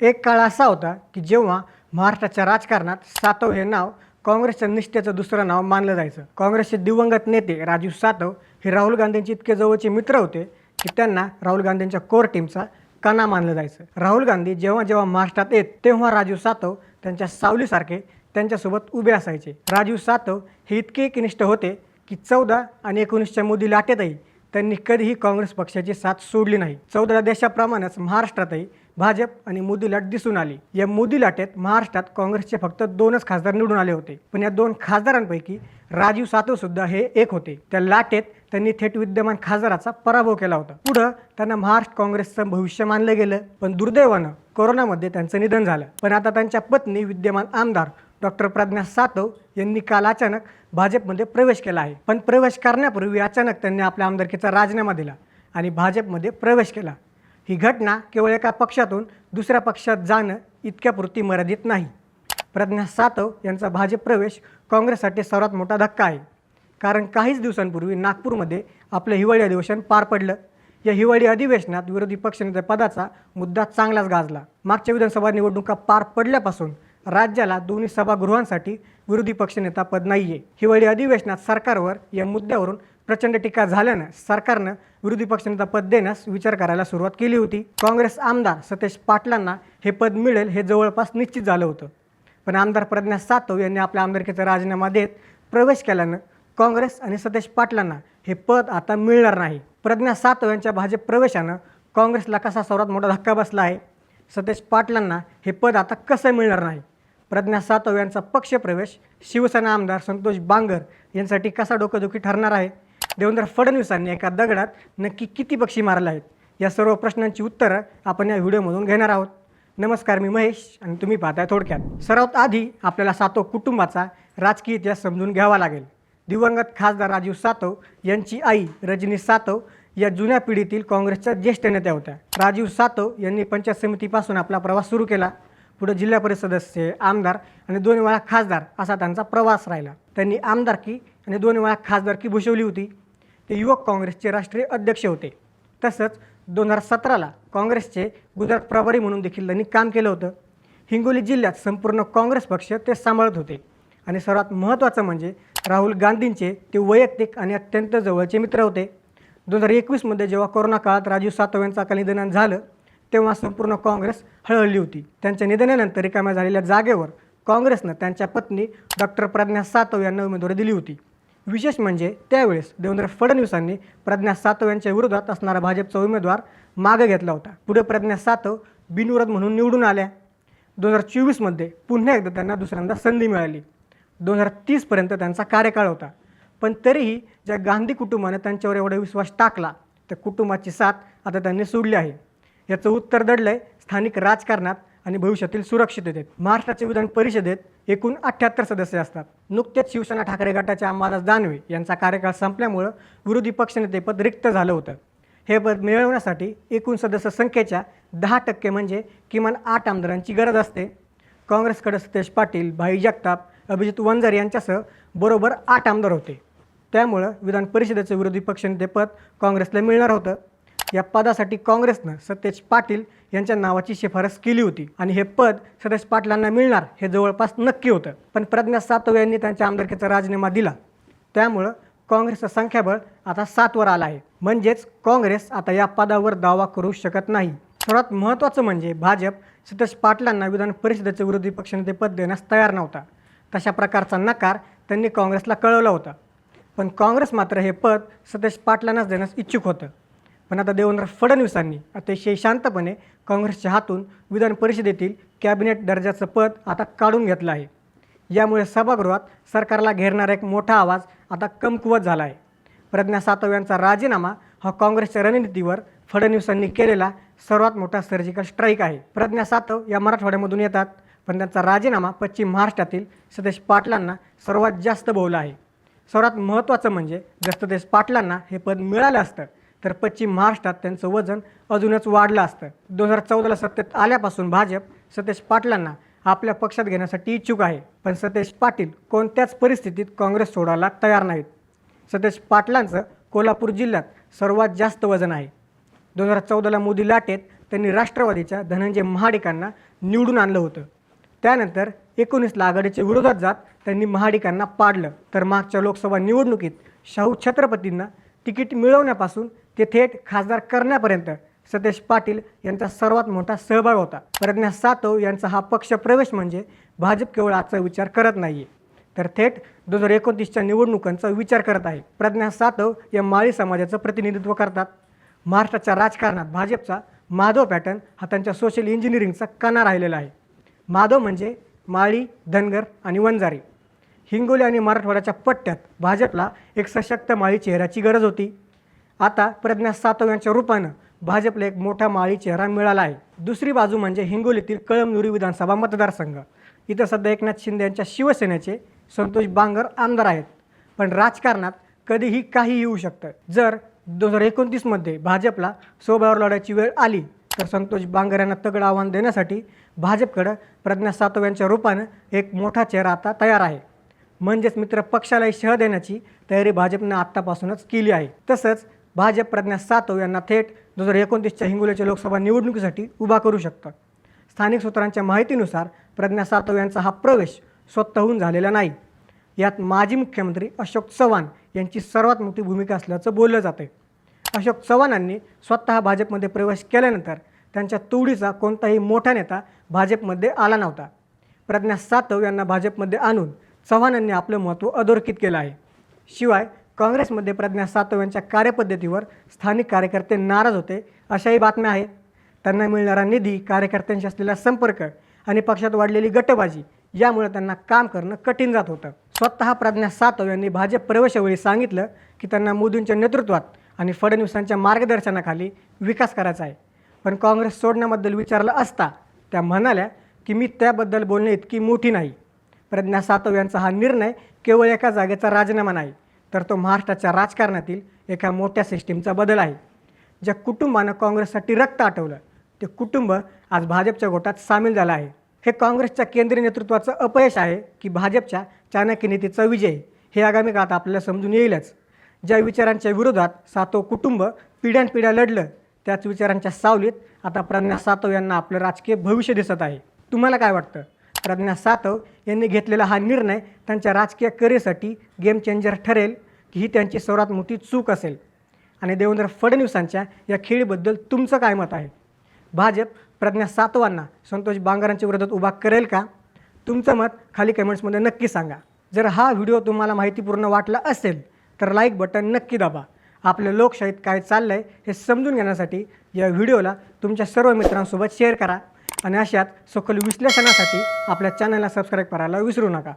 एक काळ असा होता की जेव्हा महाराष्ट्राच्या राजकारणात सातव हे नाव काँग्रेसच्या निष्ठेचं दुसरं नाव मानलं जायचं. काँग्रेसचे दिवंगत नेते राजीव सातव हे राहुल गांधींचे इतके जवळचे मित्र होते की त्यांना राहुल गांधींच्या कोर टीमचा कणा मानलं जायचं. राहुल गांधी जेव्हा जेव्हा महाराष्ट्रात येत तेव्हा राजीव सातव त्यांच्या सावलीसारखे त्यांच्यासोबत उभे असायचे. राजीव सातव हे इतके एकनिष्ठ होते की 14 आणि 19च्या मोदी लाटेतही त्यांनी कधीही काँग्रेस पक्षाची साथ सोडली नाही. 14 देशाप्रमाणेच महाराष्ट्रातही भाजप आणि मोदी लाट दिसून आली. या मोदी लाटेत महाराष्ट्रात काँग्रेसचे फक्त 2च खासदार निवडून आले होते, पण या 2 खासदारांपैकी राजीव सातव सुद्धा हे एक होते. त्या लाटेत त्यांनी थेट विद्यमान खासदाराचा पराभव केला होता. पुढं त्यांना महाराष्ट्र काँग्रेसचं भविष्य मानलं गेलं, पण दुर्दैवानं कोरोनामध्ये त्यांचं निधन झालं. पण आता त्यांच्या पत्नी विद्यमान आमदार डॉक्टर प्रज्ञा सातव यांनी काल अचानक भाजपमध्ये प्रवेश केला आहे. पण प्रवेश करण्यापूर्वी अचानक त्यांनी आपल्या आमदारकीचा राजीनामा दिला आणि भाजपमध्ये प्रवेश केला. ही घटना केवळ एका पक्षातून दुसऱ्या पक्षात जाणं इतक्यापुरती मर्यादित नाही. प्रज्ञा सातव यांचा भाजप प्रवेश काँग्रेससाठी सर्वात मोठा धक्का आहे. कारण काहीच दिवसांपूर्वी नागपूरमध्ये आपलं हिवाळी अधिवेशन पार पडलं. या हिवाळी अधिवेशनात विरोधी पक्षनेते पदाचा मुद्दा चांगलाच गाजला. मागच्या विधानसभा निवडणुका पार पडल्यापासून राज्याला दोन्ही सभागृहांसाठी विरोधी पक्षनेता पद नाही आहे. हिवाळी अधिवेशनात सरकारवर या मुद्द्यावरून प्रचंड टीका झाल्यानं सरकारनं विरोधी पक्षनेता पद देण्यास विचार करायला सुरुवात केली होती. काँग्रेस आमदार सतेज पाटलांना हे पद मिळेल हे जवळपास निश्चित झालं होतं. पण आमदार प्रज्ञा सातव यांनी आपल्या आमदारकीचा राजीनामा देत प्रवेश केल्यानं काँग्रेस आणि सतेज पाटलांना हे पद आता मिळणार नाही. प्रज्ञा सातव यांच्या भाजप प्रवेशानं काँग्रेसला कसा सर्वात मोठा धक्का बसला आहे. सतेज पाटलांना हे पद आता कसं मिळणार नाही. प्रज्ञा सातव यांचा पक्षप्रवेश शिवसेना आमदार संतोष बांगर यांसाठी कसा डोकेदुखी ठरणार आहे. देवेंद्र फडणवीसांनी एका दगडात नक्की किती पक्षी मारले आहेत, या सर्व प्रश्नांची उत्तरं आपण या व्हिडिओमधून घेणार आहोत. नमस्कार, मी महेश आणि तुम्ही पाहताय थोडक्यात. सर्वात आधी आपल्याला सातव कुटुंबाचा राजकीय इतिहास समजून घ्यावा लागेल. दिवंगत खासदार राजीव सातव यांची आई रजनी सातव या जुन्या पिढीतील काँग्रेसच्या ज्येष्ठ नेत्या होत्या. राजीव सातव यांनी पंचायत समितीपासून आपला प्रवास सुरू केला. पुढे जिल्हा परिषद सदस्य, आमदार आणि 2 वेळा खासदार असा त्यांचा प्रवास राहिला. त्यांनी आमदारकी आणि 2 वेळा खासदारकी भूषवली होती. ते युवक काँग्रेसचे राष्ट्रीय अध्यक्ष होते. तसंच 2017ला काँग्रेसचे गुजरात प्रभारी म्हणून देखील त्यांनी काम केलं होतं. हिंगोली जिल्ह्यात संपूर्ण काँग्रेस पक्ष ते सांभाळत होते. आणि सर्वात महत्त्वाचं म्हणजे राहुल गांधींचे ते वैयक्तिक आणि अत्यंत जवळचे मित्र होते. 2021मध्ये जेव्हा कोरोना काळात राजीव सातव यांचं अकाली निधन झालं तेव्हा संपूर्ण काँग्रेस हळहळली होती. त्यांच्या निधनानंतर रिकाम्या झालेल्या जागेवर काँग्रेसनं त्यांच्या पत्नी डॉक्टर प्रज्ञा सातव यांना उमेदवारी दिली होती. विशेष म्हणजे त्यावेळेस देवेंद्र फडणवीसांनी प्रज्ञा सातव यांच्या विरोधात असणारा भाजपचा उमेदवार मागे घेतला होता. पुढे प्रज्ञा सातव बिनविरोध म्हणून निवडून आल्या. 2024मध्ये पुन्हा एकदा त्यांना दुसऱ्यांदा संधी मिळाली. 2030पर्यंत त्यांचा कार्यकाळ होता. पण तरीही ज्या गांधी कुटुंबाने त्यांच्यावर एवढा विश्वास टाकला त्या कुटुंबाची साथ आता त्यांनी सोडली आहे. याचं उत्तर दडलं आहे स्थानिक राजकारणात आणि भविष्यातील सुरक्षिततेत. महाराष्ट्राच्या विधान परिषदेत एकूण 78 सदस्य असतात. नुकतेच शिवसेना ठाकरे गटाचे अंबादास दानवे यांचा कार्यकाळ संपल्यामुळं विरोधी पक्षनेतेपद रिक्त झालं होतं. हे पद मिळवण्यासाठी एकूण सदस्य संख्येच्या 10% म्हणजे किमान 8 आमदारांची गरज असते. काँग्रेसकडे सतेज पाटील, भाई जगताप, अभिजित वंजार यांच्यासह बरोबर 8 आमदार होते. त्यामुळं विधान परिषदेचं विरोधी पक्षनेतेपद काँग्रेसला मिळणार होतं. या पदासाठी काँग्रेसनं सतेज पाटील यांच्या नावाची शिफारस केली होती आणि हे पद सतेज पाटलांना मिळणार हे जवळपास नक्की होतं. पण प्रज्ञा सातव यांनी त्यांच्या आमदारकीचा राजीनामा दिला. त्यामुळं काँग्रेसचं संख्याबळ आता 7वर आलं आहे. म्हणजेच काँग्रेस आता या पदावर दावा करू शकत नाही. सर्वात महत्त्वाचं म्हणजे भाजप सतेज पाटलांना विधान परिषदेचे विरोधी पक्षनेतेपद देण्यास तयार नव्हता. तशा प्रकारचा नकार त्यांनी काँग्रेसला कळवला होता. पण काँग्रेस मात्र हे पद सतेज पाटलांनाच देण्यास इच्छुक होतं. पण आता देवेंद्र फडणवीसांनी अतिशय शांतपणे काँग्रेसच्या हातून विधान परिषदेतील कॅबिनेट दर्जाचं पद आता काढून घेतलं आहे. यामुळे सभागृहात सरकारला घेरणारा एक मोठा आवाज आता कमकुवत झाला आहे. प्रज्ञा सातव यांचा राजीनामा हा काँग्रेसच्या रणनीतीवर फडणवीसांनी केलेला सर्वात मोठा सर्जिकल स्ट्राईक आहे. प्रज्ञा सातव या मराठवाड्यामधून येतात, पण त्यांचा राजीनामा पश्चिम महाराष्ट्रातील सतेज पाटलांना सर्वात जास्त भोवला आहे. सर्वात महत्त्वाचं म्हणजे जर सतेज पाटलांना हे पद मिळालं असतं तर पश्चिम महाराष्ट्रात त्यांचं वजन अजूनच वाढलं असतं. 2014ला सत्तेत आल्यापासून भाजप सतेज पाटलांना आपल्या पक्षात घेण्यासाठी इच्छुक आहे. पण सतेज पाटील कोणत्याच परिस्थितीत काँग्रेस सोडायला तयार नाहीत. सतेज पाटलांचं कोल्हापूर जिल्ह्यात सर्वात जास्त वजन आहे. 2014ला मोदी लाटेत त्यांनी राष्ट्रवादीच्या धनंजय महाडिकांना निवडून आणलं होतं. त्यानंतर 19ला आघाडीच्या विरोधात जात त्यांनी महाडिकांना पाडलं. तर मागच्या लोकसभा निवडणुकीत शाहू छत्रपतींना तिकीट मिळवण्यापासून ते थेट खासदार करण्यापर्यंत सतेज पाटील यांचा सर्वात मोठा सहभाग होता. प्रज्ञा सातव यांचा हा पक्ष प्रवेश म्हणजे भाजप केवळ आजचा विचार करत नाही आहे, तर थेट 2029च्या निवडणुकांचा विचार करत आहे. प्रज्ञा सातव या माळी समाजाचं प्रतिनिधित्व करतात. महाराष्ट्राच्या राजकारणात भाजपचा माधव पॅटर्न हा त्यांच्या सोशल इंजिनिअरिंगचा कणा राहिलेला आहे. माधव म्हणजे माळी, धनगर आणि वंजारी. हिंगोली आणि मराठवाड्याच्या पट्ट्यात भाजपला एक सशक्त माळी चेहऱ्याची गरज होती. आता प्रज्ञा सातव यांच्या रूपानं भाजपला एक मोठा माळी चेहरा मिळाला आहे. दुसरी बाजू म्हणजे हिंगोलीतील कळमनुरी विधानसभा मतदारसंघ. इथं सध्या एकनाथ शिंदे यांच्या शिवसेनेचे संतोष बांगर आमदार आहेत. पण राजकारणात कधीही काही येऊ शकतं. जर 2029मध्ये भाजपला स्वबळावर लढायची वेळ आली तर संतोष बांगर यांना तगडं आव्हान देण्यासाठी भाजपकडं प्रज्ञा सातव यांच्या रूपानं एक मोठा चेहरा आता तयार आहे. म्हणजेच मित्र पक्षालाही शह देण्याची तयारी भाजपनं आत्तापासूनच केली आहे. तसंच भाजप प्रज्ञा सातव यांना थेट 2029च्या हिंगोलीच्या लोकसभा निवडणुकीसाठी उभा करू शकतं. स्थानिक सूत्रांच्या माहितीनुसार प्रज्ञा सातव यांचा हा प्रवेश स्वतःहून झालेला नाही. यात माजी मुख्यमंत्री अशोक चव्हाण यांची सर्वात मोठी भूमिका असल्याचं बोललं जातं. अशोक चव्हाणांनी स्वतः भाजपमध्ये प्रवेश केल्यानंतर त्यांच्या तोडीचा कोणताही मोठा नेता भाजपमध्ये आला नव्हता. प्रज्ञा सातव यांना भाजपमध्ये आणून चव्हाणांनी आपलं महत्त्व अधोरेखित केलं आहे. शिवाय काँग्रेसमध्ये प्रज्ञा सातव यांच्या कार्यपद्धतीवर स्थानिक कार्यकर्ते नाराज होते अशाही बातम्या आहेत. त्यांना मिळणारा निधी, कार्यकर्त्यांशी असलेला संपर्क आणि पक्षात वाढलेली गटबाजी यामुळे त्यांना काम करणं कठीण जात होतं. स्वतः प्रज्ञा सातव यांनी भाजप प्रवेशावेळी सांगितलं की त्यांना मोदींच्या नेतृत्वात आणि फडणवीसांच्या मार्गदर्शनाखाली विकास करायचा आहे. पण काँग्रेस सोडण्याबद्दल विचारलं असता त्या म्हणाल्या की मी त्याबद्दल बोलणे इतकी मोठी नाही. प्रज्ञा सातव यांचा हा निर्णय केवळ एका जागेचा राजीनामा नाही, तर तो महाराष्ट्राच्या राजकारणातील एका मोठ्या सिस्टीमचा बदल आहे. ज्या कुटुंबानं काँग्रेससाठी रक्त आटवलं ते कुटुंब आज भाजपच्या गोटात सामील झालं आहे. हे काँग्रेसच्या केंद्रीय नेतृत्वाचं अपयश आहे की भाजपच्या चाणक्य नीतीचा विजय, हे आगामी काळात आपल्याला समजून येईलच. ज्या विचारांच्या विरोधात सातव कुटुंब पिढ्यानपिढ्या लढलं त्याच विचारांच्या सावलीत आता प्रज्ञा सातव यांना आपलं राजकीय भविष्य दिसत आहे. तुम्हाला काय वाटतं? प्रज्ञा सातव यांनी घेतलेला हा निर्णय त्यांच्या राजकीय करिअरसाठी गेम चेंजर ठरेल की ही त्यांची सर्वात मोठी चूक असेल? आणि देवेंद्र फडणवीसांच्या या खेळीबद्दल तुमचं काय मत आहे? भाजप प्रज्ञा सातवांना संतोष बांगरांच्या विरोधात उभा करेल का? तुमचं मत खाली कमेंट्समध्ये नक्की सांगा. जर हा व्हिडिओ तुम्हाला माहितीपूर्ण वाटला असेल तर लाईक बटन नक्की दाबा. आपल्या लोकशाहीत काय चाललं आहे हे समजून घेण्यासाठी या व्हिडिओला तुमच्या सर्व मित्रांसोबत शेअर करा आणि अशाच सखोल विश्लेषणासाठी आपल्या चॅनलला सबस्क्राईब करायला विसरू नका.